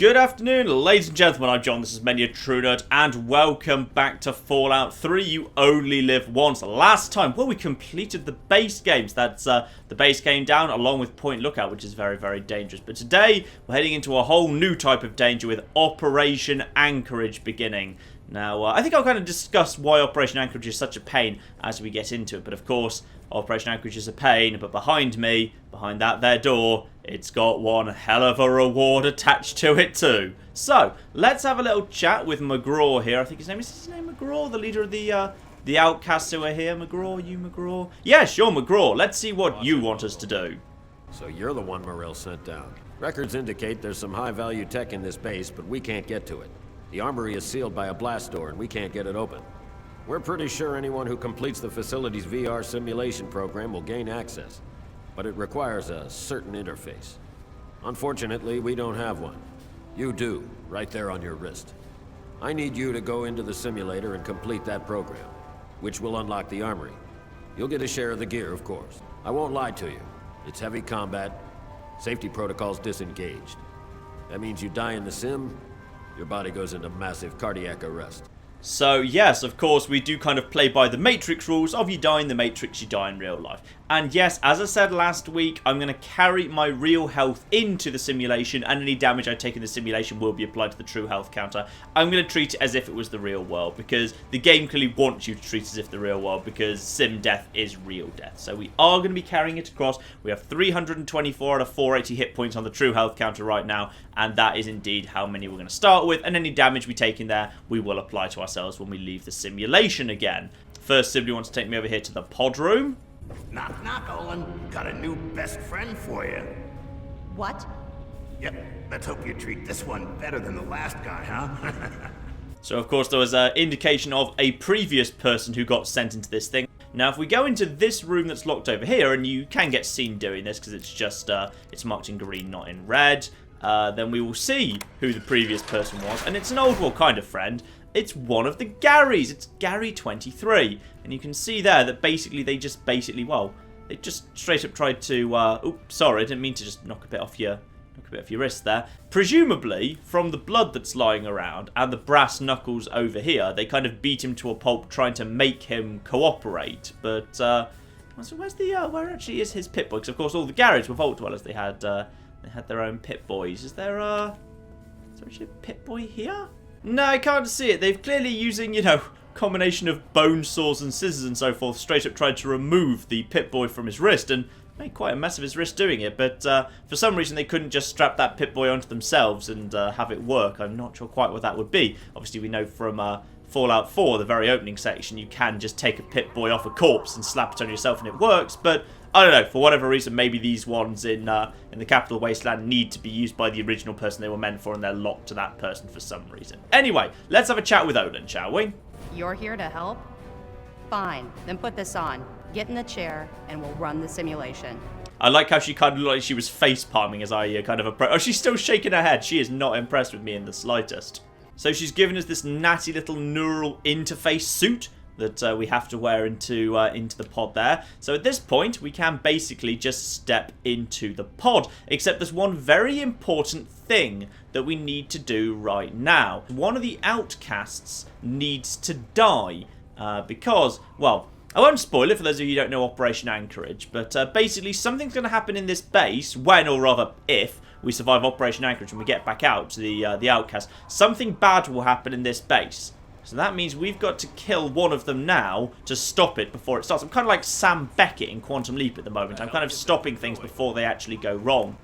Good afternoon, ladies and gentlemen. I'm John, this is Many a True Nerd, and welcome back to Fallout 3. You only live once. Last time, well, we completed the base games. That's the base game down, along with Point Lookout, which is very, very dangerous. But today, we're heading into a whole new type of danger with Operation Anchorage beginning. Now, I think I'll kind of discuss why Operation Anchorage is such a pain as we get into it. But of course, Operation Anchorage is a pain, but behind me, behind that there door, it's got one hell of a reward attached to it too. So, let's have a little chat with McGraw here. I think his name McGraw, the leader of the outcasts who are here. McGraw, you McGraw? Yeah, sure, McGraw. Let's see what you want us to do. So you're the one Morrell sent down. Records indicate there's some high-value tech in this base, but we can't get to it. The armory is sealed by a blast door, and we can't get it open. We're pretty sure anyone who completes the facility's VR simulation program will gain access, but it requires a certain interface. Unfortunately, we don't have one. You do, right there on your wrist. I need you to go into the simulator and complete that program, which will unlock the armory. You'll get a share of the gear, of course. I won't lie to you. It's heavy combat, safety protocols disengaged. That means you die in the sim, your body goes into massive cardiac arrest. So yes, of course, we do kind of play by the Matrix rules of you die in the Matrix, you die in real life. And yes, as I said last week, I'm going to carry my real health into the simulation, and any damage I take in the simulation will be applied to the true health counter. I'm going to treat it as if it was the real world, because the game clearly wants you to treat it as if the real world, because sim death is real death. So we are going to be carrying it across. We have 324 out of 480 hit points on the true health counter right now, and that is indeed how many we're going to start with, and any damage we take in there, we will apply to ourselves when we leave the simulation again. First, Sibley wants to take me over here to the pod room. Knock, knock, Olin. Got a new best friend for you. What? Yep, let's hope you treat this one better than the last guy, huh? So, of course, there was an indication of a previous person who got sent into this thing. Now, if we go into this room that's locked over here, and you can get seen doing this because it's just, it's marked in green, not in red, then we will see who the previous person was. And it's an old, well, kind of friend. It's one of the Garys. It's Gary23. And you can see there that basically they just straight up tried to, oops, sorry, I didn't mean to just knock a bit off your wrist there. Presumably, from the blood that's lying around and the brass knuckles over here, they kind of beat him to a pulp trying to make him cooperate. But, so where's the, where actually is his Pip-Boy? Because, of course, all the Garys were Vault Dwellers. They had their own Pip-Boys. Is there actually a Pip-Boy here? No, I can't see it. They've clearly using, combination of bone saws and scissors and so forth, straight up tried to remove the Pip-Boy from his wrist and made quite a mess of his wrist doing it. But for some reason, they couldn't just strap that Pip-Boy onto themselves and have it work. I'm not sure quite what that would be. Obviously, we know from Fallout 4, the very opening section, you can just take a Pip-Boy off a corpse and slap it on yourself and it works. But I don't know, for whatever reason, maybe these ones in the Capital Wasteland need to be used by the original person they were meant for, and they're locked to that person for some reason. Anyway, let's have a chat with Olin, shall we? You're here to help? Fine, then put this on. Get in the chair, and we'll run the simulation. I like how she kind of looked like she was face-palming as I kind of approach. Oh, she's still shaking her head. She is not impressed with me in the slightest. So she's given us this natty little neural interface suit that we have to wear into the pod there. So at this point, we can basically just step into the pod. Except there's one very important thing that we need to do right now. One of the outcasts needs to die because, well, I won't spoil it for those of you who don't know Operation Anchorage, but basically something's going to happen in this base when, or rather if, we survive Operation Anchorage and we get back out to the outcast. Something bad will happen in this base. So that means we've got to kill one of them now to stop it before it starts. I'm kind of like Sam Beckett in Quantum Leap at the moment. I'm kind of stopping things before they actually go wrong.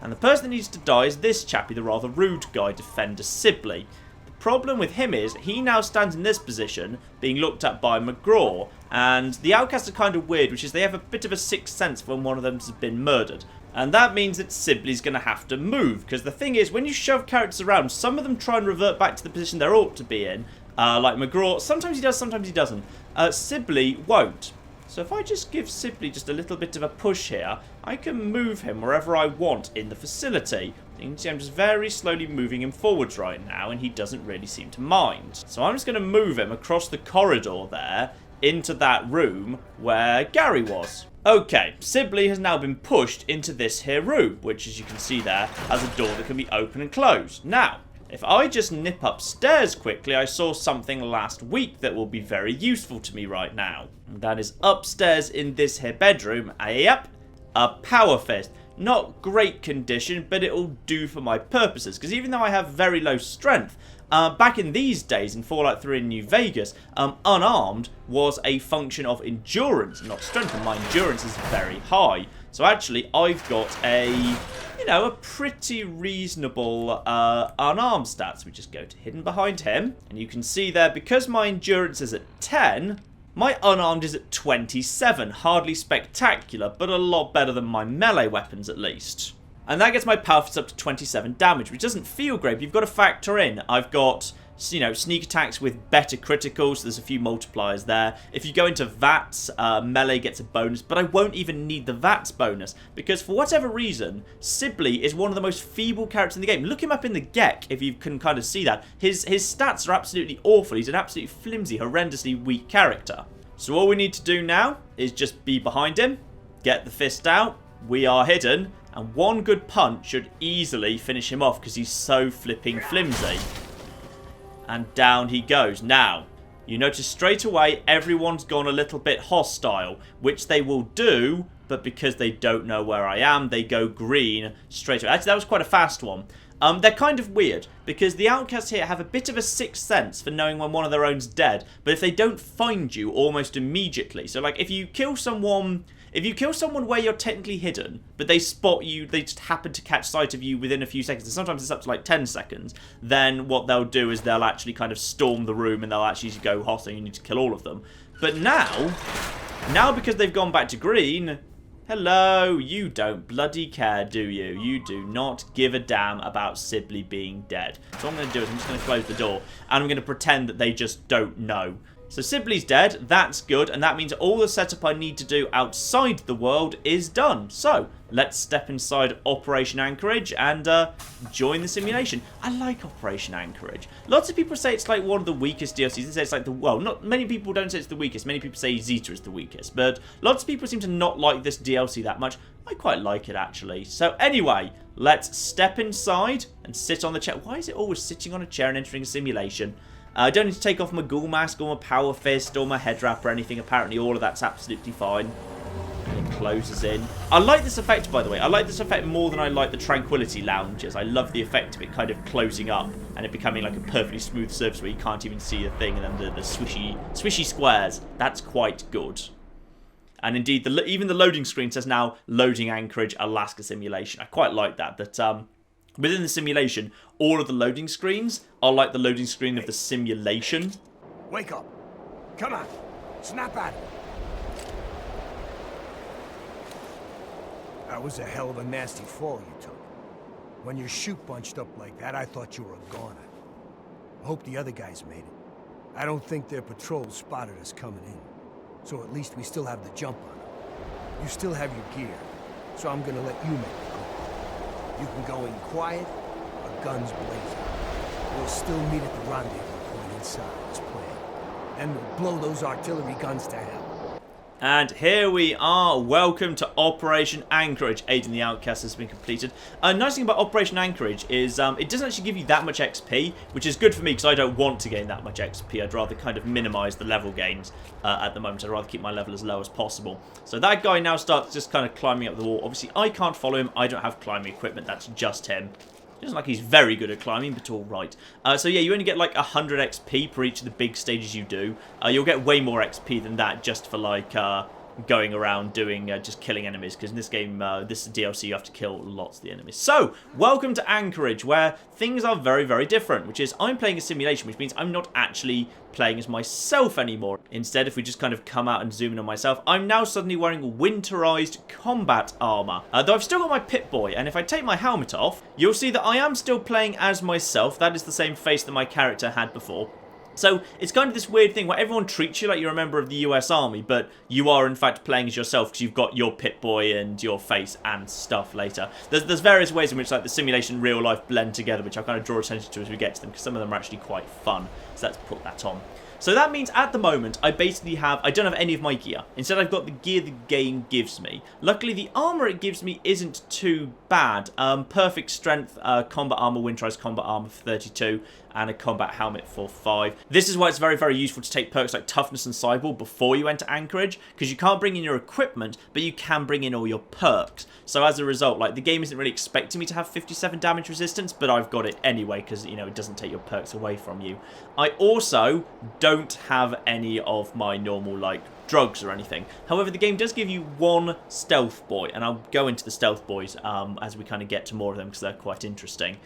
And the person that needs to die is this chappie, the rather rude guy, Defender Sibley. The problem with him is he now stands in this position, being looked at by McGraw. And the outcasts are kind of weird, which is they have a bit of a sixth sense when one of them has been murdered. And that means that Sibley's going to have to move. Because the thing is, when you shove characters around, some of them try and revert back to the position they ought to be in. Like McGraw, sometimes he does, sometimes he doesn't. Sibley won't. So if I just give Sibley just a little bit of a push here, I can move him wherever I want in the facility. You can see I'm just very slowly moving him forwards right now, and he doesn't really seem to mind. So I'm just going to move him across the corridor there into that room where Gary was. Okay, Sibley has now been pushed into this here room, which, as you can see there, has a door that can be open and closed. Now, if I just nip upstairs quickly, I saw something last week that will be very useful to me right now. And that is upstairs in this here bedroom. Yep, a power fist. Not great condition, but it'll do for my purposes. Because even though I have very low strength, back in these days in Fallout 3 in New Vegas, unarmed was a function of endurance, not strength, and my endurance is very high. So actually, I've got a pretty reasonable unarmed stats. We just go to hidden behind him, and you can see there, because my endurance is at 10, my unarmed is at 27. Hardly spectacular, but a lot better than my melee weapons at least. And that gets my power fist up to 27 damage, which doesn't feel great, but you've got to factor in, I've got, sneak attacks with better criticals, so there's a few multipliers there. If you go into VATS, melee gets a bonus, but I won't even need the VATS bonus, because for whatever reason, Sibley is one of the most feeble characters in the game. Look him up in the GEC, if you can kind of see that. His stats are absolutely awful. He's an absolutely flimsy, horrendously weak character. So all we need to do now is just be behind him, get the fist out, we are hidden, and one good punch should easily finish him off because he's so flipping flimsy. And down he goes. Now, you notice straight away everyone's gone a little bit hostile, which they will do, but because they don't know where I am, they go green straight away. Actually, that was quite a fast one. They're kind of weird, because the outcasts here have a bit of a sixth sense for knowing when one of their own's dead, but if they don't find you almost immediately. So, like, if you kill someone where you're technically hidden, but they spot you, they just happen to catch sight of you within a few seconds, and sometimes it's up to like 10 seconds, then what they'll do is they'll actually kind of storm the room and they'll actually go hostile and you need to kill all of them. But now because they've gone back to green, hello, you don't bloody care, do you? You do not give a damn about Sibley being dead. So what I'm going to do is I'm just going to close the door, and I'm going to pretend that they just don't know. So Sibley's dead, that's good, and that means all the setup I need to do outside the world is done. So, let's step inside Operation Anchorage and join the simulation. I like Operation Anchorage. Lots of people say it's like one of the weakest DLCs. They say it's like not many people don't say it's the weakest. Many people say Zeta is the weakest, but lots of people seem to not like this DLC that much. I quite like it, actually. So anyway, let's step inside and sit on the chair. Why is it always sitting on a chair and entering a simulation? I don't need to take off my ghoul mask or my power fist or my head wrap or anything. Apparently all of that's absolutely fine. And it closes in. I like this effect, by the way. I like this effect more than I like the Tranquility Lounges. I love the effect of it kind of closing up and it becoming like a perfectly smooth surface where you can't even see the thing, and then the swishy squares. That's quite good. And indeed, even the loading screen says now, loading Anchorage, Alaska simulation. I quite like that. Within the simulation, all of the loading screens are like the loading screen of the simulation. Wake up. Come on. Snap at it. That was a hell of a nasty fall you took. When your chute bunched up like that, I thought you were a goner. I hope the other guys made it. I don't think their patrol spotted us coming in. So at least we still have the jump on them. You still have your gear, so I'm gonna let you make the call. You can go in quiet, or guns blazing. We'll still meet at the rendezvous point inside as planned. Then we'll blow those artillery guns to hell. And here we are. Welcome to Operation Anchorage. Aiding the Outcast has been completed. A nice thing about Operation Anchorage is it doesn't actually give you that much XP, which is good for me because I don't want to gain that much XP. I'd rather kind of minimise the level gains at the moment. I'd rather keep my level as low as possible. So that guy now starts just kind of climbing up the wall. Obviously, I can't follow him. I don't have climbing equipment. That's just him. It doesn't like he's very good at climbing, but all right. So yeah, you only get like 100 XP per each of the big stages you do. You'll get way more XP than that just for like going around doing just killing enemies, because in this game, this DLC, you have to kill lots of the enemies. So, welcome to Anchorage, where things are very, very different, which is I'm playing a simulation, which means I'm not actually playing as myself anymore. Instead, if we just kind of come out and zoom in on myself, I'm now suddenly wearing winterized combat armor. Though I've still got my Pip-Boy, and if I take my helmet off, you'll see that I am still playing as myself. That is the same face that my character had before. So, it's kind of this weird thing where everyone treats you like you're a member of the US Army, but you are in fact playing as yourself because you've got your Pip-Boy and your face and stuff later. There's various ways in which like the simulation and real life blend together, which I'll kind of draw attention to as we get to them, because some of them are actually quite fun. So let's put that on. So that means at the moment, I don't have any of my gear. Instead, I've got the gear the game gives me. Luckily, the armor it gives me isn't too bad. Perfect strength, combat armor, winterized combat armor for 32, and a combat helmet for 5. This is why it's very, very useful to take perks like toughness and cyborg before you enter Anchorage, because you can't bring in your equipment, but you can bring in all your perks. So as a result, like, the game isn't really expecting me to have 57 damage resistance, but I've got it anyway, because, you know, it doesn't take your perks away from you. I also don't have any of my normal, like, drugs or anything. However, the game does give you one stealth boy, and I'll go into the stealth boys as we kind of get to more of them, because they're quite interesting.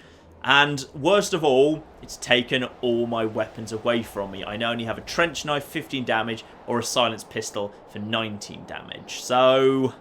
And worst of all, it's taken all my weapons away from me. I now only have a trench knife, 15 damage, or a silenced pistol for 19 damage. So,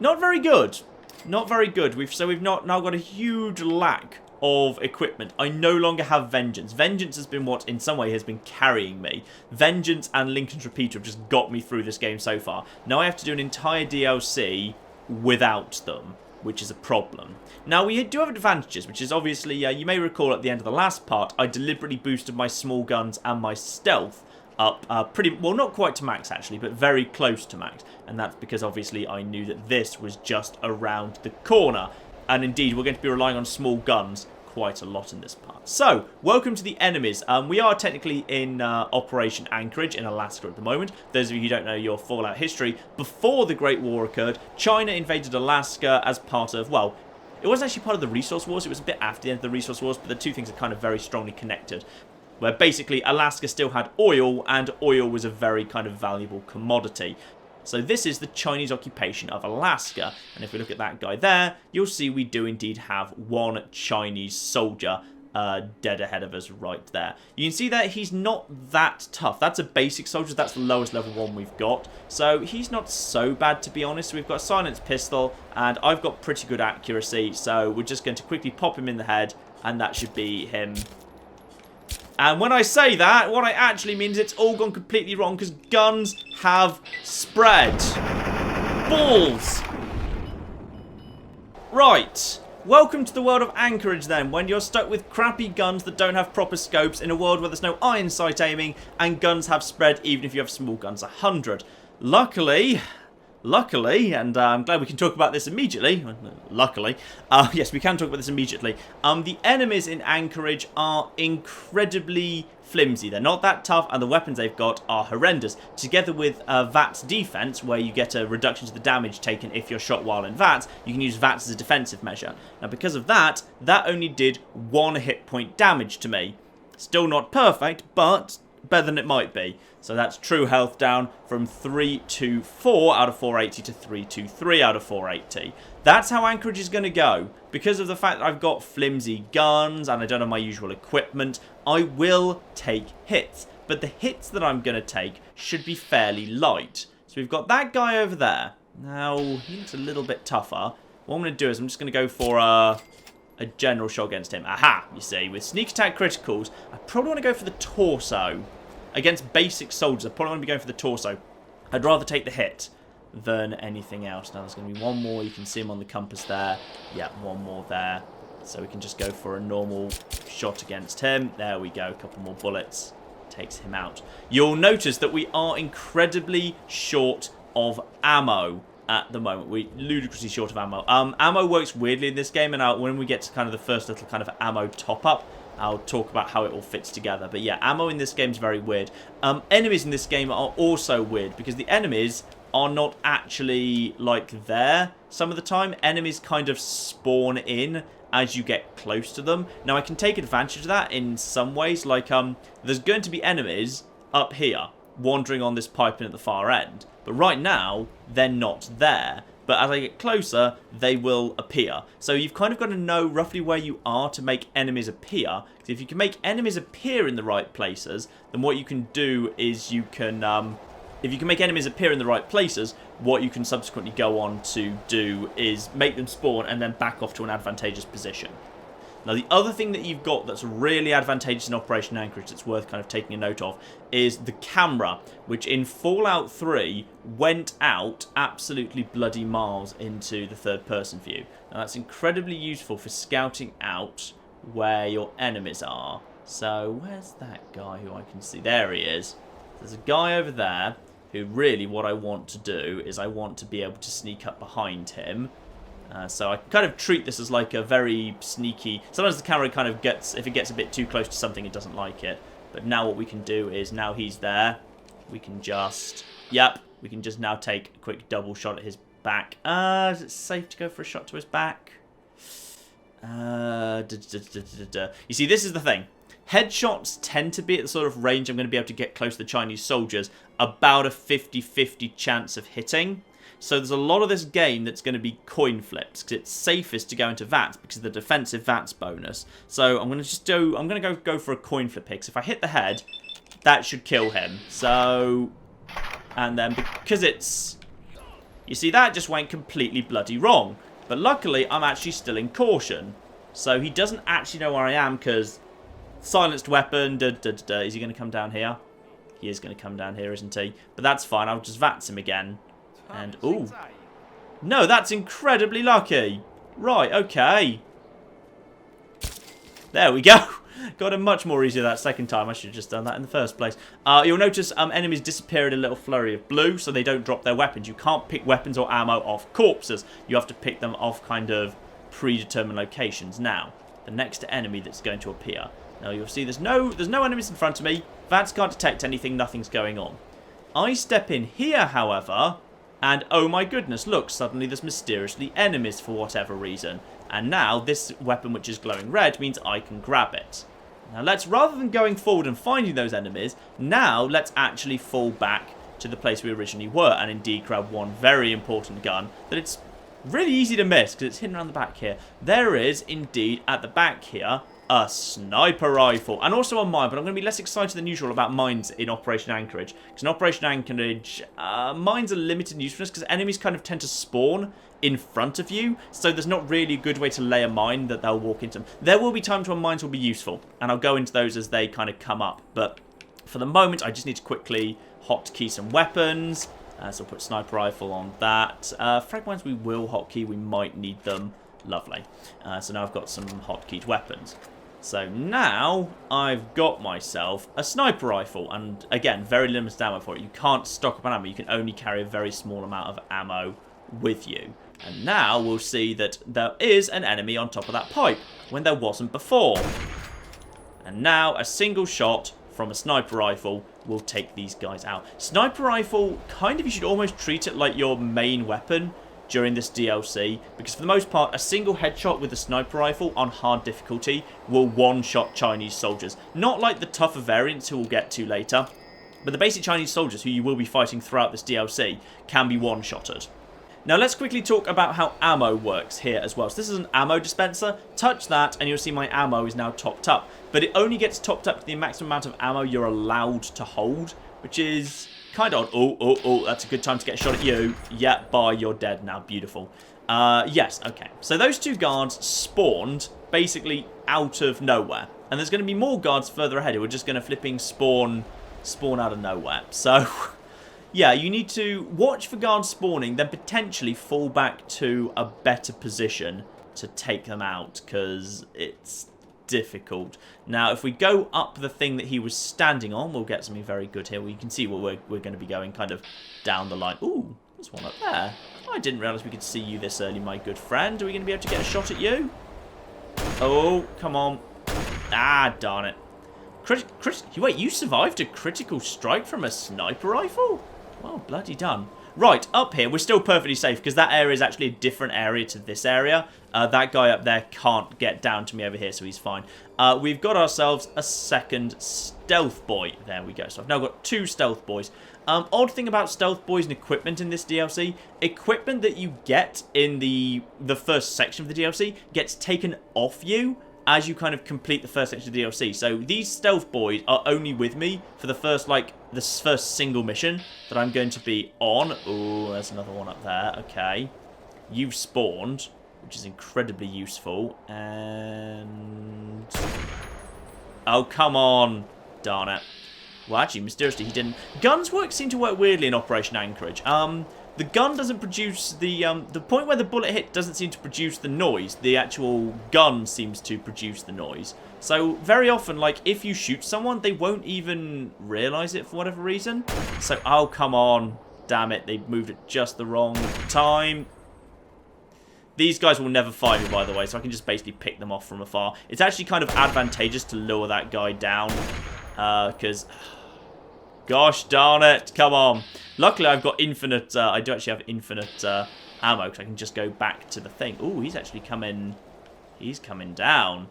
not very good. Not very good. We've now got a huge lack of equipment. I no longer have Vengeance. Vengeance has been what, in some way, has been carrying me. Vengeance and Lincoln's Repeater have just got me through this game so far. Now I have to do an entire DLC without them, which is a problem. Now, we do have advantages, which is obviously, you may recall at the end of the last part, I deliberately boosted my small guns and my stealth up pretty, well, not quite to max actually, but very close to max. And that's because obviously I knew that this was just around the corner. And indeed, we're going to be relying on small guns quite a lot in this part. So, welcome to the enemies. We are technically in Operation Anchorage in Alaska at the moment. Those of you who don't know your Fallout history, before the Great War occurred, China invaded Alaska as part of, well, it wasn't actually part of the Resource Wars, it was a bit after the end of the Resource Wars, but the two things are kind of very strongly connected. Where basically Alaska still had oil, and oil was a very kind of valuable commodity. So this is the Chinese occupation of Alaska. And if we look at that guy there, you'll see we do indeed have one Chinese soldier dead ahead of us right there. You can see that he's not that tough. That's a basic soldier. That's the lowest level one we've got. So he's not so bad, to be honest. We've got a silenced pistol, and I've got pretty good accuracy. So we're just going to quickly pop him in the head, and that should be him. And when I say that, what I actually mean is it's all gone completely wrong because guns have spread. Balls. Right. Welcome to the world of Anchorage then, when you're stuck with crappy guns that don't have proper scopes in a world where there's no iron sight aiming and guns have spread even if you have small guns 100. Luckily, and I'm glad we can talk about this immediately. Luckily. Yes, we can talk about this immediately. The enemies in Anchorage are incredibly flimsy. They're not that tough, and the weapons they've got are horrendous. Together with VATS defense, where you get a reduction to the damage taken if you're shot while in VATS, you can use VATS as a defensive measure. Now, because of that, that only did 1 hit point damage to me. Still not perfect, but better than it might be. So that's true health down from 324 out of 480 to 323 out of 480. That's how Anchorage is going to go. Because of the fact that I've got flimsy guns and I don't have my usual equipment, I will take hits. But the hits that I'm going to take should be fairly light. So we've got that guy over there. Now, he looks a little bit tougher. What I'm going to do is I'm just going to go for a general shot against him. Aha, you see. With sneak attack criticals, I probably want to go for the torso. Against basic soldiers, I probably want to be going for the torso. I'd rather take the hit than anything else. Now, there's going to be one more. You can see him on the compass there. Yeah, one more there. So we can just go for a normal shot against him. There we go. A couple more bullets. Takes him out. You'll notice that we are incredibly short of ammo at the moment. We're ludicrously short of ammo. Ammo works weirdly in this game, and when we get to kind of the first little kind of ammo top-up, I'll talk about how it all fits together. But yeah, ammo in this game is very weird. Enemies in this game are also weird because the enemies are not actually like there some of the time. Enemies kind of spawn in as you get close to them. Now, I can take advantage of that in some ways. Like, there's going to be enemies up here wandering on this pipe at the far end. But right now, they're not there. But as I get closer, they will appear. So you've kind of got to know roughly where you are to make enemies appear. Because if you can make enemies appear in the right places, then what you can do is you can... if you can make enemies appear in the right places, what you can subsequently go on to do is make them spawn and then back off to an advantageous position. Now, the other thing that you've got that's really advantageous in Operation Anchorage that's worth kind of taking a note of is the camera, which in Fallout 3 went out absolutely bloody miles into the third-person view. Now, that's incredibly useful for scouting out where your enemies are. So, where's that guy who I can see? There he is. There's a guy over there who really what I want to do is I want to be able to sneak up behind him. So I kind of treat this as like a very sneaky... Sometimes the camera kind of gets... If it gets a bit too close to something, it doesn't like it. But now what we can do is, now he's there, we can just... Yep, we can just now take a quick double shot at his back. Is it safe to go for a shot to his back? You see, this is the thing. Headshots tend to be at the sort of range I'm going to be able to get close to the Chinese soldiers. About a 50-50 chance of hitting. So there's a lot of this game that's going to be coin flips, because it's safest to go into VATS because of the defensive VATS bonus. So I'm going to just do... I'm going to go for a coin flip here, 'cause if I hit the head, that should kill him. So... And then because it's... You see, that just went completely bloody wrong. But luckily, I'm actually still in caution. So he doesn't actually know where I am, because... Silenced weapon, Is he going to come down here? He is going to come down here, isn't he? But that's fine, I'll just VATS him again. And, ooh. No, that's incredibly lucky. Right, okay. There we go. Got him much more easier that second time. I should have just done that in the first place. You'll notice enemies disappear in a little flurry of blue, so they don't drop their weapons. You can't pick weapons or ammo off corpses. You have to pick them off kind of predetermined locations. Now, the next enemy that's going to appear. Now, you'll see there's no enemies in front of me. VATS can't detect anything. Nothing's going on. I step in here, however... And, oh my goodness, look, suddenly there's mysteriously enemies for whatever reason. And now, this weapon which is glowing red means I can grab it. Now, rather than going forward and finding those enemies, now let's actually fall back to the place we originally were and indeed grab one very important gun that it's really easy to miss because it's hidden around the back here. There is, indeed, at the back here, a sniper rifle, and also a mine, but I'm going to be less excited than usual about mines in Operation Anchorage, because in Operation Anchorage, mines are limited in usefulness, because enemies kind of tend to spawn in front of you, so there's not really a good way to lay a mine that they'll walk into. There will be times when mines will be useful, and I'll go into those as they kind of come up, but for the moment, I just need to quickly hotkey some weapons, so I'll put sniper rifle on that. Frag mines we will hotkey, we might need them. Lovely. So now I've got some hotkeyed weapons. So now I've got myself a sniper rifle, and again, very limited ammo for it. You can't stock up on ammo, you can only carry a very small amount of ammo with you. And now we'll see that there is an enemy on top of that pipe, when there wasn't before. And now a single shot from a sniper rifle will take these guys out. Sniper rifle, kind of, you should almost treat it like your main weapon during this DLC, because for the most part, a single headshot with a sniper rifle on hard difficulty will one-shot Chinese soldiers. Not like the tougher variants who we'll get to later, but the basic Chinese soldiers who you will be fighting throughout this DLC can be one-shotted. Now let's quickly talk about how ammo works here as well. So this is an ammo dispenser. Touch that and you'll see my ammo is now topped up, but it only gets topped up to the maximum amount of ammo you're allowed to hold, which is... kind of odd. Oh, that's a good time to get a shot at you. Yeah, bye, you're dead now. Beautiful. Yes, okay. So those two guards spawned basically out of nowhere. And there's going to be more guards further ahead who are just going to flipping spawn out of nowhere. So, yeah, you need to watch for guards spawning, then potentially fall back to a better position to take them out, because it's difficult. Now, if we go up the thing that he was standing on, we'll get something very good here. We can see what we're going to be going kind of down the line. Ooh, there's one up there. I didn't realise we could see you this early, my good friend. Are we going to be able to get a shot at you? Oh, come on. Ah, darn it. Wait, you survived a critical strike from a sniper rifle? Well, bloody done. Right, up here, we're still perfectly safe, because that area is actually a different area to this area. That guy up there can't get down to me over here, so he's fine. We've got ourselves a second stealth boy. There we go. So I've now got two stealth boys. Odd thing about stealth boys and equipment in this DLC, equipment that you get in the first section of the DLC gets taken off you as you kind of complete the first section of the DLC. So these stealth boys are only with me for the first, this first single mission that I'm going to be on. Oh, there's another one up there. Okay. You've spawned, which is incredibly useful. And... oh, come on. Darn it. Well, actually, mysteriously, he didn't. Guns seem to work weirdly in Operation Anchorage. The gun doesn't produce the point where the bullet hit doesn't seem to produce the noise. The actual gun seems to produce the noise. So very often, like, if you shoot someone, they won't even realise it for whatever reason. So, oh, come on. Damn it, they moved at just the wrong time. These guys will never find me, by the way, so I can just basically pick them off from afar. It's actually kind of advantageous to lure that guy down, because... gosh darn it, come on. Luckily, I've got infinite... I do actually have infinite ammo, because I can just go back to the thing. Ooh, he's actually coming... He's coming down.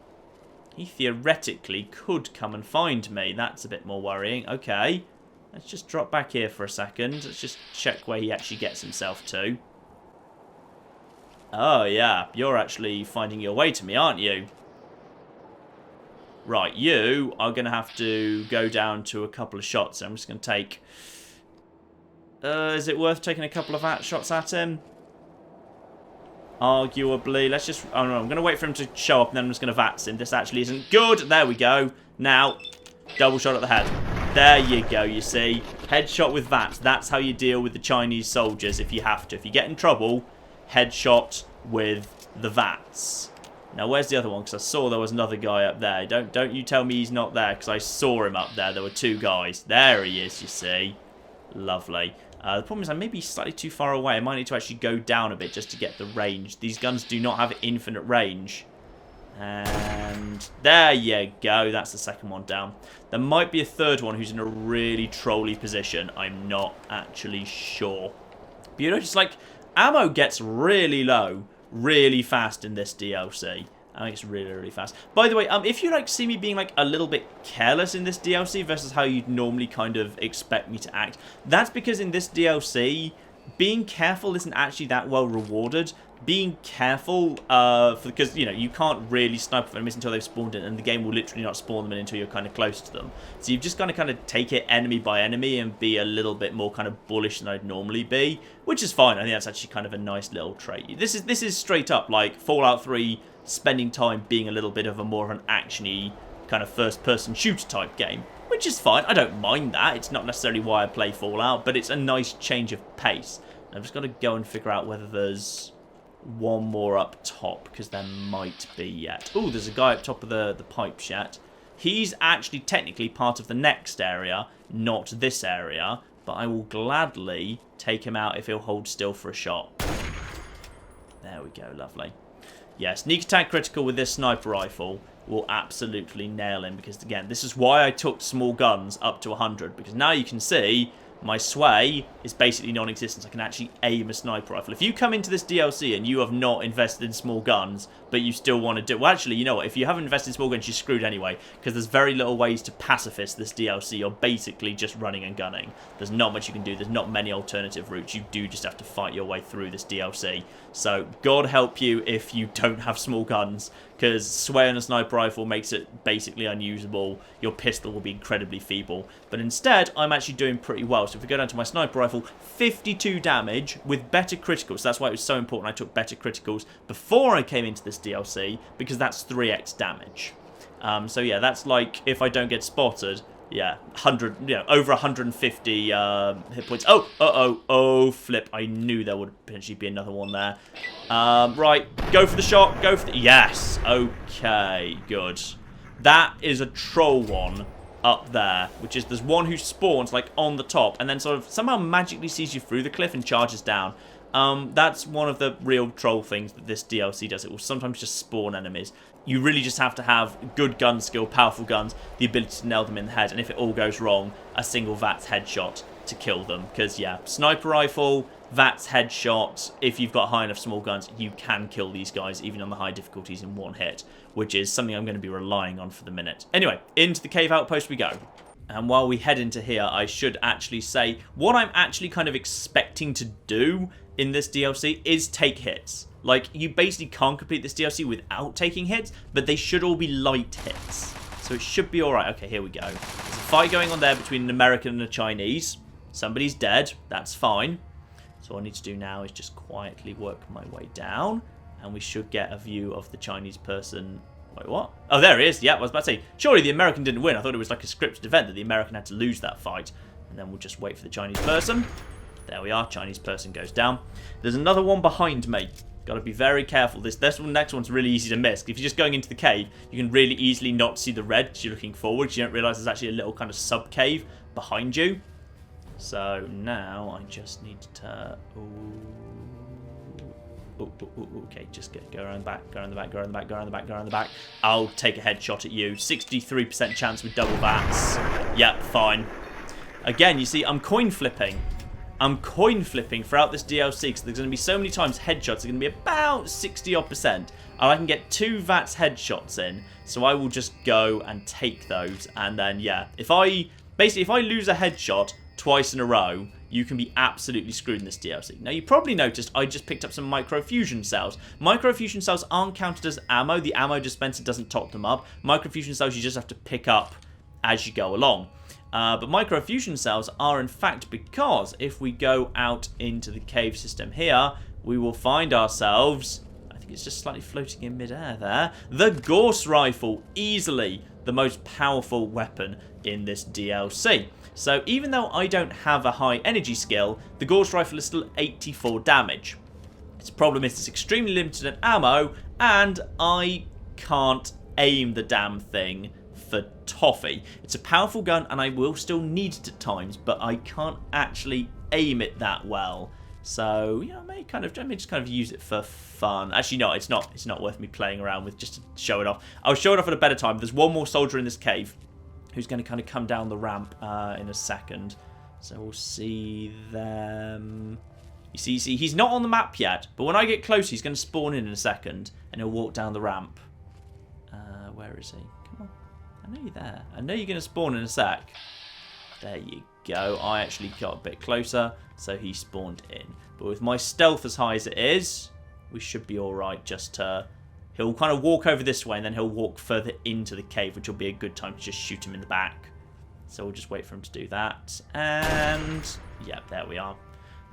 He theoretically could come and find me. That's a bit more worrying. Okay, let's just drop back here for a second. Let's just check where he actually gets himself to. Oh, yeah. You're actually finding your way to me, aren't you? Right, you are going to have to go down to a couple of shots. I'm just going to take... is it worth taking a couple of shots at him? Arguably. Let's just... Oh, no, I'm going to wait for him to show up, and then I'm just going to VATS him. This actually isn't good. There we go. Now, double shot at the head. There you go, you see. Headshot with VATS. That's how you deal with the Chinese soldiers if you have to. If you get in trouble... Headshot with the VATS. Now, where's the other one? Because I saw there was another guy up there. Don't you tell me he's not there, because I saw him up there. There were two guys. There he is, you see. Lovely. The problem is I may be slightly too far away. I might need to actually go down a bit just to get the range. These guns do not have infinite range. And there you go. That's the second one down. There might be a third one who's in a really trolly position. I'm not actually sure. But you know, just like... ammo gets really low, really fast in this DLC. I think it's really, really fast. By the way, if you like see me being like a little bit careless in this DLC versus how you'd normally kind of expect me to act, that's because in this DLC, being careful isn't actually that well rewarded. Being careful, because, you know, you can't really snipe enemies until they've spawned in, and the game will literally not spawn them in until you're kind of close to them. So you've just got to kind of take it enemy by enemy and be a little bit more kind of bullish than I'd normally be, which is fine. I think that's actually kind of a nice little trait. This is straight up like Fallout 3 spending time being a little bit of a more of an actiony kind of first-person shooter type game, which is fine. I don't mind that. It's not necessarily why I play Fallout, but it's a nice change of pace. And I've just got to go and figure out whether there's one more up top, because there might be yet. Oh, there's a guy up top of the pipe yet. He's actually technically part of the next area, not this area, but I will gladly take him out if he'll hold still for a shot. There we go, lovely. Yeah, sneak attack critical with this sniper rifle will absolutely nail him, because again, this is why I took small guns up to 100, because now you can see my sway is basically non-existent. I can actually aim a sniper rifle. If you come into this DLC and you have not invested in small guns, but you still want to do... Well, actually, you know what? If you haven't invested in small guns, you're screwed anyway, because there's very little ways to pacifist this DLC. You're basically just running and gunning. There's not much you can do. There's not many alternative routes. You do just have to fight your way through this DLC. So, God help you if you don't have small guns, because sway on a sniper rifle makes it basically unusable. Your pistol will be incredibly feeble. But instead, I'm actually doing pretty well. So if we go down to my sniper rifle, 52 damage with better criticals. That's why it was so important I took better criticals before I came into this DLC, because that's 3x damage. So yeah, that's like, if I don't get spotted, yeah, 100, you know, over 150 hit points. Oh, flip. I knew there would potentially be another one there. Right, go for the shot, go for the... Yes, okay, good. That is a troll one up there, which is there's one who spawns like on the top and then sort of somehow magically sees you through the cliff and charges down. That's one of the real troll things that this DLC does. It will sometimes just spawn enemies. You really just have to have good gun skill, powerful guns, the ability to nail them in the head, and if it all goes wrong, a single VATS headshot to kill them. Because, yeah, sniper rifle, VATS headshot, if you've got high enough small guns, you can kill these guys, even on the high difficulties, in one hit, which is something I'm going to be relying on for the minute. Anyway, into the cave outpost we go. And while we head into here, I should actually say, what I'm actually kind of expecting to do in this DLC is take hits. Like, you basically can't complete this DLC without taking hits, but they should all be light hits. So it should be alright. Okay, here we go. There's a fight going on there between an American and a Chinese. Somebody's dead. That's fine. So all I need to do now is just quietly work my way down, and we should get a view of the Chinese person. Wait, what? Oh, there he is. Yeah, I was about to say, surely the American didn't win. I thought it was like a scripted event that the American had to lose that fight. And then we'll just wait for the Chinese person. There we are. Chinese person goes down. There's another one behind me. Got to be very careful. This next one's really easy to miss. If you're just going into the cave, you can really easily not see the red because you're looking forward. You don't realise there's actually a little kind of sub-cave behind you. So now I just need to... Okay, just go around the back, go around the back, go around the back, go around the back, go around the back. I'll take a headshot at you. 63% chance with double VATs. Yep, fine. Again, you see, I'm coin flipping. I'm coin flipping throughout this DLC because there's going to be so many times headshots are going to be about 60% and I can get 2 VATS headshots in, so I will just go and take those. And then yeah, if I lose a headshot twice in a row, you can be absolutely screwed in this DLC. Now you probably noticed I just picked up some microfusion cells. Microfusion cells aren't counted as ammo. The ammo dispenser doesn't top them up. Microfusion cells you just have to pick up as you go along. But microfusion cells are in fact because if we go out into the cave system here, we will find ourselves, I think it's just slightly floating in midair there, the Gauss Rifle, easily the most powerful weapon in this DLC. So even though I don't have a high energy skill, the Gauss Rifle is still 84 damage. Its problem is it's extremely limited in ammo, and I can't aim the damn thing for toffee. It's a powerful gun and I will still need it at times, but I can't actually aim it that well. So, you know, I may just kind of use it for fun. Actually, no, it's not worth me playing around with just to show it off. I'll show it off at a better time. There's one more soldier in this cave who's going to kind of come down the ramp in a second. So we'll see them. You see, he's not on the map yet, but when I get close, he's going to spawn in a second and he'll walk down the ramp. Where is he? Come on. I know you're there. I know you're going to spawn in a sec. There you go. I actually got a bit closer, so he spawned in. But with my stealth as high as it is, we should be alright. He'll kind of walk over this way, and then he'll walk further into the cave, which will be a good time to just shoot him in the back. So we'll just wait for him to do that. And, yeah, there we are.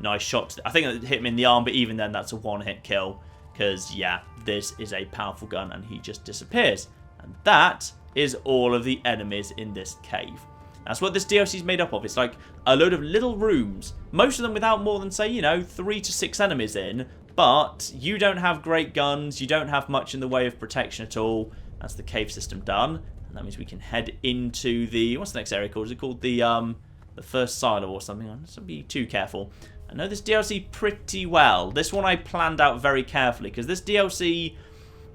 Nice shot. I think it hit him in the arm, but even then, that's a one-hit kill. Because, yeah, this is a powerful gun, and he just disappears. And that is all of the enemies in this cave. That's what this DLC is made up of. It's like a load of little rooms, most of them without more than, say, 3 to 6 enemies in, but you don't have great guns, you don't have much in the way of protection at all. That's the cave system done, and that means we can head into the, what's the next area called? Is it called the first silo or something? I mustn't be too careful. I know this DLC pretty well. This one I planned out very carefully, because this DLC,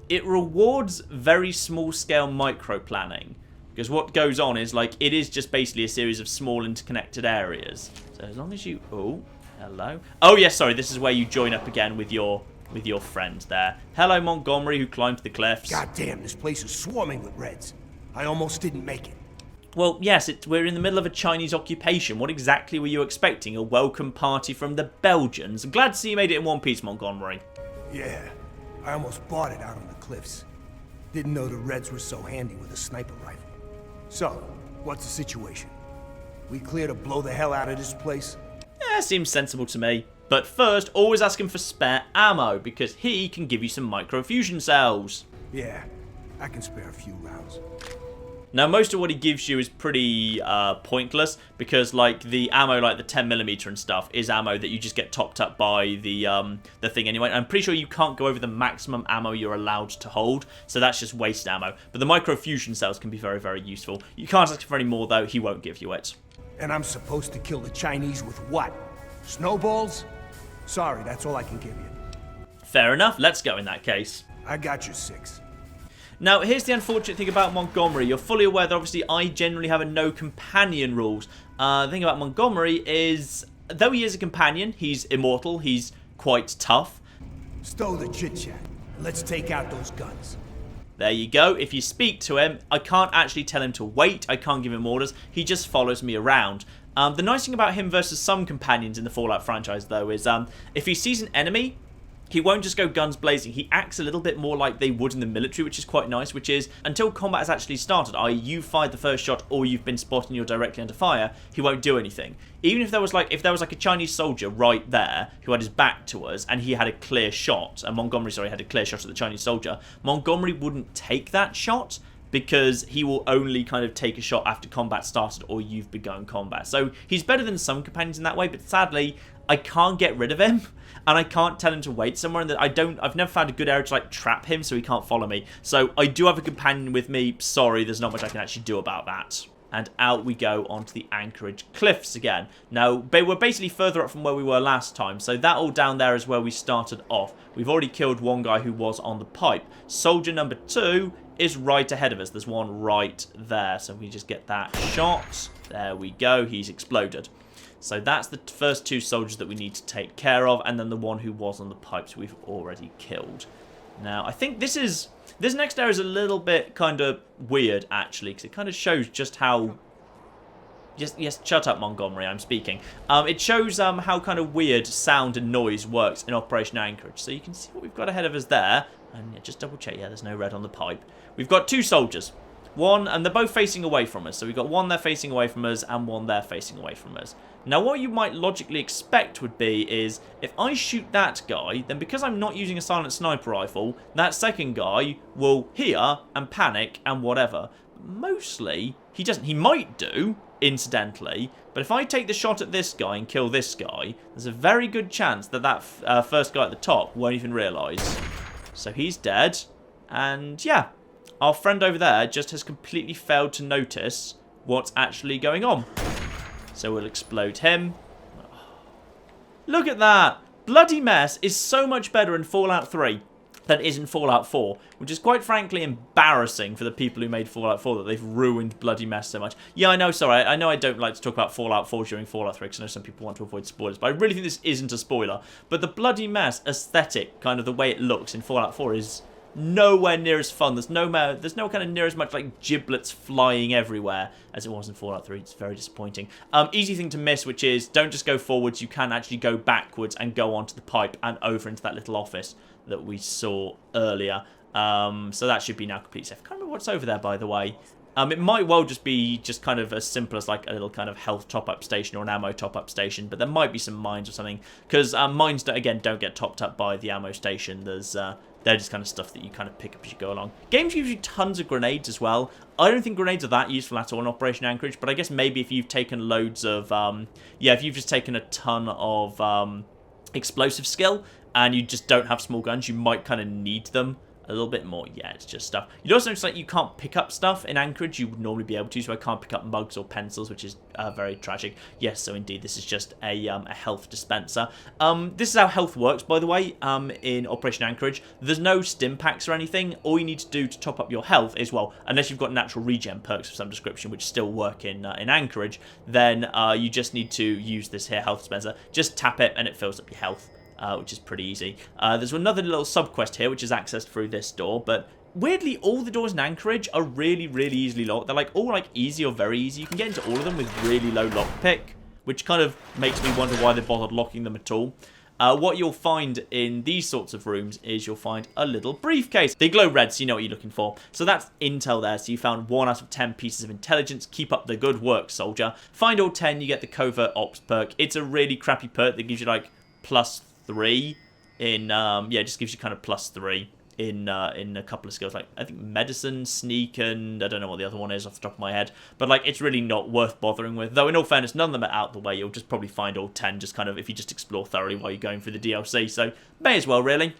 it rewards very small-scale micro-planning. Because what goes on is, like, it is just basically a series of small interconnected areas. So as long as you... Oh, hello. Oh, yes, sorry, this is where you join up again with your friend there. Hello, Montgomery, who climbed the cliffs. God damn, this place is swarming with Reds. I almost didn't make it. Well, yes, we're in the middle of a Chinese occupation. What exactly were you expecting? A welcome party from the Belgians? I'm glad to see you made it in one piece, Montgomery. Yeah, I almost bought it out on the cliffs. Didn't know the Reds were so handy with a sniper rifle. So, what's the situation? We clear to blow the hell out of this place? Yeah, seems sensible to me. But first, always ask him for spare ammo, because he can give you some microfusion cells. Yeah, I can spare a few rounds. Now, most of what he gives you is pretty pointless, because, like, the ammo, like the 10mm and stuff, is ammo that you just get topped up by the thing anyway. I'm pretty sure you can't go over the maximum ammo you're allowed to hold, so that's just waste ammo. But the microfusion cells can be very, very useful. You can't ask for any more, though. He won't give you it. And I'm supposed to kill the Chinese with what? Snowballs? Sorry, that's all I can give you. Fair enough. Let's go in that case. I got your 6. Now, here's the unfortunate thing about Montgomery. You're fully aware that obviously I generally have a no companion rules. The thing about Montgomery is, though he is a companion, he's immortal, he's quite tough. Stow the chit-chat. Let's take out those guns. There you go. If you speak to him, I can't actually tell him to wait. I can't give him orders. He just follows me around. The nice thing about him versus some companions in the Fallout franchise, though, is if he sees an enemy, he won't just go guns blazing. He acts a little bit more like they would in the military, which is quite nice, which is until combat has actually started, i.e. you fired the first shot or you've been spotted and you're directly under fire, he won't do anything. Even if there was like a Chinese soldier right there who had his back to us and he had a clear shot, and Montgomery, sorry, had a clear shot at the Chinese soldier, Montgomery wouldn't take that shot because he will only kind of take a shot after combat started or you've begun combat. So he's better than some companions in that way, but sadly, I can't get rid of him, and I can't tell him to wait somewhere, and that I've never found a good area to like trap him so he can't follow me. So I do have a companion with me. Sorry, there's not much I can actually do about that. And out we go onto the Anchorage cliffs again. Now, we're basically further up from where we were last time, so that all down there is where we started off. We've already killed one guy who was on the pipe. Soldier number 2 is right ahead of us. There's one right there, so we just get that shot. There we go, he's exploded. So that's the first 2 soldiers that we need to take care of, and then the one who was on the pipes we've already killed. Now, I think this next area is a little bit kind of weird, actually, because it kind of shows just how... Yes, shut up, Montgomery, I'm speaking. It shows how kind of weird sound and noise works in Operation Anchorage. So you can see what we've got ahead of us there. And yeah, just double check, yeah, there's no red on the pipe. We've got 2 soldiers. One, and they're both facing away from us. So we've got one there facing away from us and one there facing away from us. Now, what you might logically expect would be is, if I shoot that guy, then because I'm not using a silent sniper rifle, that second guy will hear and panic and whatever. Mostly, he doesn't. He might do, incidentally, but if I take the shot at this guy and kill this guy, there's a very good chance that first guy at the top won't even realise. So he's dead, and yeah, our friend over there just has completely failed to notice what's actually going on. So we'll explode him. Look at that! Bloody Mess is so much better in Fallout 3 than it is in Fallout 4, which is quite frankly embarrassing for the people who made Fallout 4 that they've ruined Bloody Mess so much. Yeah, I know, sorry, I know I don't like to talk about Fallout 4 during Fallout 3 because I know some people want to avoid spoilers, but I really think this isn't a spoiler. But the Bloody Mess aesthetic, kind of the way it looks in Fallout 4 is nowhere near as fun. There's no kind of near as much like giblets flying everywhere as it was in Fallout 3. It's very disappointing. Easy thing to miss, which is don't just go forwards. You can actually go backwards and go onto the pipe and over into that little office that we saw earlier. So that should be now completely safe. I can't remember what's over there, by the way. It might well just be just kind of as simple as like a little kind of health top-up station or an ammo top-up station, but there might be some mines or something, because mines, don't get topped up by the ammo station. They're just kind of stuff that you kind of pick up as you go along. Games gives you tons of grenades as well. I don't think grenades are that useful at all in Operation Anchorage, but I guess maybe if you've taken loads of, if you've just taken a ton of explosive skill and you just don't have small guns, you might kind of need them a little bit more. Yeah, it's just stuff. You'd also notice like you can't pick up stuff in Anchorage you would normally be able to, so I can't pick up mugs or pencils, which is very tragic. Yes, so indeed this is just a health dispenser. This is how health works, by the way, in Operation Anchorage. There's no stim packs or anything. All you need to do to top up your health is, well, unless you've got natural regen perks of some description, which still work in Anchorage, then you just need to use this here health dispenser. Just tap it and it fills up your health. Which is pretty easy. There's another little sub-quest here, which is accessed through this door, but weirdly, all the doors in Anchorage are really, really easily locked. They're like all like easy or very easy. You can get into all of them with really low lockpick, which kind of makes me wonder why they bothered locking them at all. What you'll find in these sorts of rooms is you'll find a little briefcase. They glow red, so you know what you're looking for. So that's intel there. So you found 1 out of 10 pieces of intelligence. Keep up the good work, soldier. Find all 10, you get the covert ops perk. It's a really crappy perk that gives you like +3 in just gives you kind of +3 in a couple of skills, like I think medicine, sneak, and I don't know what the other one is off the top of my head, but like it's really not worth bothering with, though in all fairness none of them are out the way. You'll just probably find all 10 just kind of if you just explore thoroughly while you're going through the DLC, so may as well really.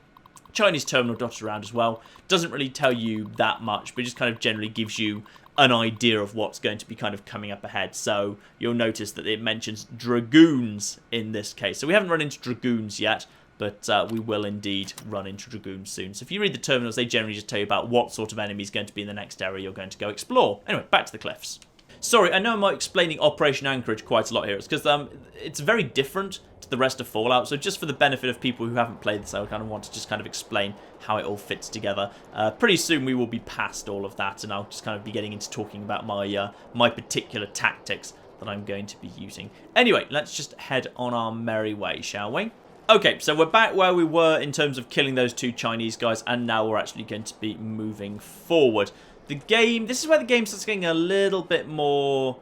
Chinese terminal dotted around as well. Doesn't really tell you that much, but just kind of generally gives you an idea of what's going to be kind of coming up ahead. So you'll notice that it mentions dragoons in this case. So we haven't run into dragoons yet, but we will indeed run into dragoons soon. So if you read the terminals, they generally just tell you about what sort of enemy is going to be in the next area you're going to go explore. Anyway, back to the cliffs. Sorry, I know I'm explaining Operation Anchorage quite a lot here. It's because it's very different to the rest of Fallout. So just for the benefit of people who haven't played this, I kind of want to just kind of explain how it all fits together. Pretty soon we will be past all of that, and I'll just kind of be getting into talking about my my particular tactics that I'm going to be using. Anyway, let's just head on our merry way, shall we? Okay, so we're back where we were in terms of killing those 2 Chinese guys, and now we're actually going to be moving forward. This is where the game starts getting a little bit more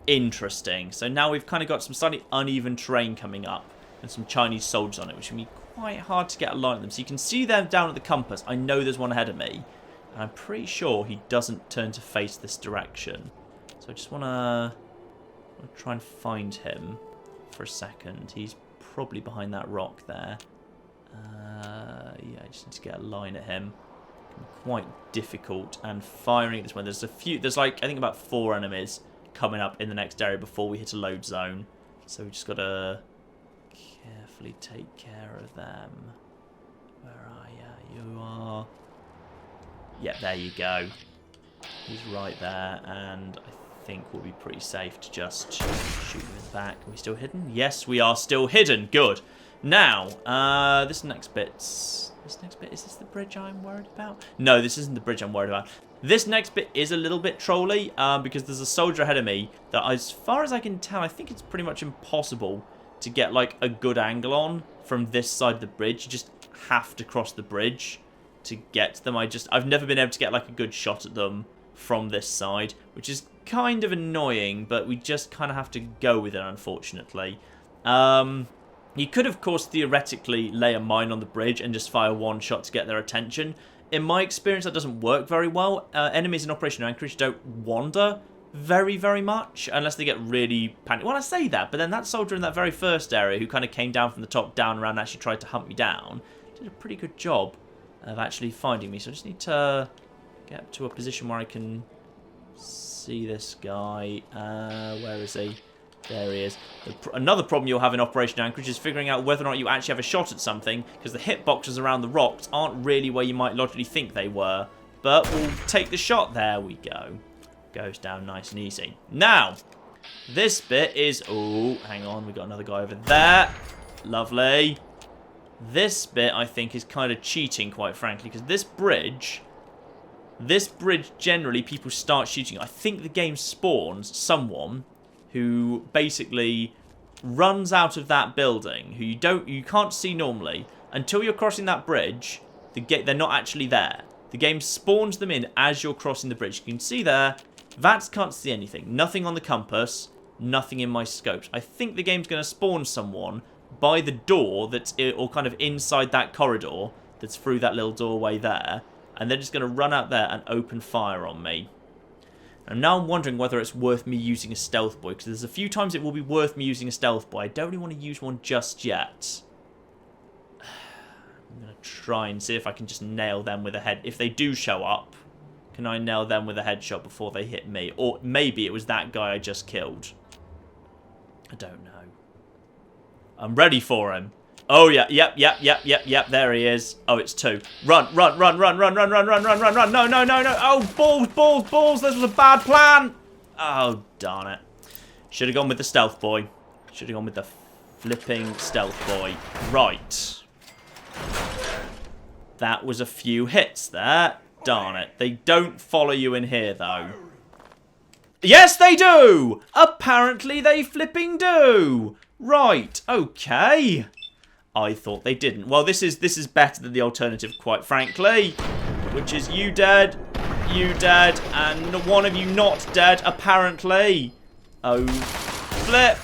interesting. So now we've kind of got some slightly uneven terrain coming up and some Chinese soldiers on it, which can be quite hard to get a line of them. So you can see them down at the compass. I know there's one ahead of me. And I'm pretty sure he doesn't turn to face this direction. So I just want to try and find him for a second. He's probably behind that rock there. Yeah, I just need to get a line at him. Quite difficult. And firing at this one. There's like, I think about 4 enemies coming up in the next area before we hit a load zone. So we just got to carefully take care of them. Where are you? You are... Yep, there you go. He's right there, and I think we'll be pretty safe to just shoot him in the back. Are we still hidden? Yes, we are still hidden. Good. Now, this next bit, is this the bridge I'm worried about? No, this isn't the bridge I'm worried about. This next bit is a little bit trolly, because there's a soldier ahead of me that, as far as I can tell, I think it's pretty much impossible to get, like, a good angle on from this side of the bridge. You just have to cross the bridge to get to them. I've never been able to get, like, a good shot at them from this side, which is kind of annoying, but we just kind of have to go with it, unfortunately. You could, of course, theoretically lay a mine on the bridge and just fire one shot to get their attention. In my experience, that doesn't work very well. Enemies in Operation Anchorage don't wander very, very much unless they get really panicked. Well, I say that, but then that soldier in that very first area who kind of came down from the top down around and actually tried to hunt me down did a pretty good job of actually finding me. So I just need to get up to a position where I can see this guy. Where is he? There he is. Another problem you'll have in Operation Anchorage is figuring out whether or not you actually have a shot at something, because the hitboxes around the rocks aren't really where you might logically think they were. But we'll take the shot. There we go. Goes down nice and easy. Now, this bit is... Oh, hang on. We've got another guy over there. Lovely. This bit, I think, is kind of cheating, quite frankly, because this bridge, generally, people start shooting. I think the game spawns someone who basically runs out of that building, who you can't see normally until you're crossing that bridge. They're not actually there. The game spawns them in as you're crossing the bridge. You can see there, Vats can't see anything. Nothing on the compass, nothing in my scopes. I think the game's going to spawn someone by the door that's or kind of inside that corridor that's through that little doorway there, and they're just going to run out there and open fire on me. And now I'm wondering whether it's worth me using a stealth boy, because there's a few times it will be worth me using a stealth boy. I don't really want to use one just yet. I'm going to try and see if I can just nail them with a head. If they do show up, can I nail them with a headshot before they hit me? Or maybe it was that guy I just killed. I don't know. I'm ready for him. Oh, yeah, yep, there he is. Oh, it's 2. Run. No. Oh, balls, this was a bad plan. Oh, darn it. Should have gone with the stealth boy. Should have gone with the flipping stealth boy. Right. That was a few hits there. Darn it. They don't follow you in here, though. Yes, they do! Apparently they flipping do. Right, okay. I thought they didn't. Well, this is better than the alternative, quite frankly. Which is you dead, and one of you not dead, apparently. Oh, flip.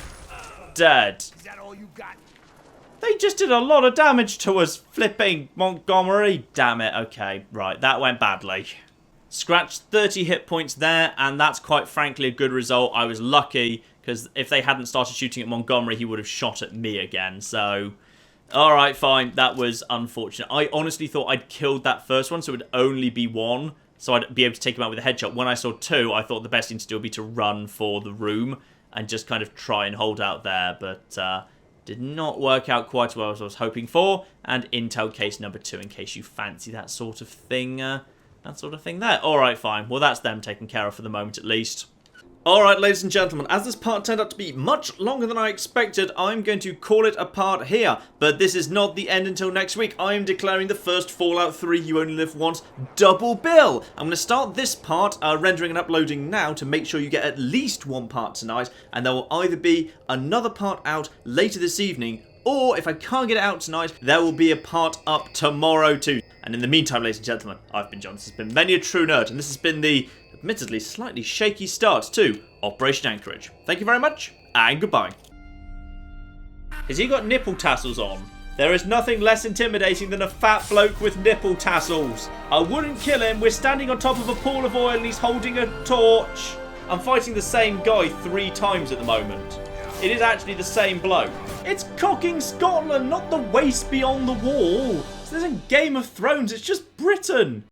Dead. Is that all you got? They just did a lot of damage to us, flipping Montgomery. Damn it, okay. Right, that went badly. Scratched 30 hit points there, and that's quite frankly a good result. I was lucky, because if they hadn't started shooting at Montgomery, he would have shot at me again, so... Alright, fine. That was unfortunate. I honestly thought I'd killed that first one, so it would only be 1, so I'd be able to take him out with a headshot. When I saw 2, I thought the best thing to do would be to run for the room and just kind of try and hold out there, but did not work out quite as well as I was hoping for. And intel case number 2, in case you fancy that sort of thing. There. Alright, fine. Well, that's them taken care of for the moment, at least. Alright, ladies and gentlemen, as this part turned out to be much longer than I expected, I'm going to call it a part here. But this is not the end until next week. I am declaring the first Fallout 3 You Only Live Once double bill. I'm going to start this part, rendering and uploading now, to make sure you get at least one part tonight. And there will either be another part out later this evening, or if I can't get it out tonight, there will be a part up tomorrow too. And in the meantime, ladies and gentlemen, I've been John. This has been Many a True Nerd, and this has been the admittedly slightly shaky start to Operation Anchorage. Thank you very much, and goodbye. Has he got nipple tassels on? There is nothing less intimidating than a fat bloke with nipple tassels. I wouldn't kill him. We're standing on top of a pool of oil and he's holding a torch. I'm fighting the same guy 3 times at the moment. It is actually the same bloke. It's cocking Scotland, not the waste beyond the wall. This isn't Game of Thrones, it's just Britain.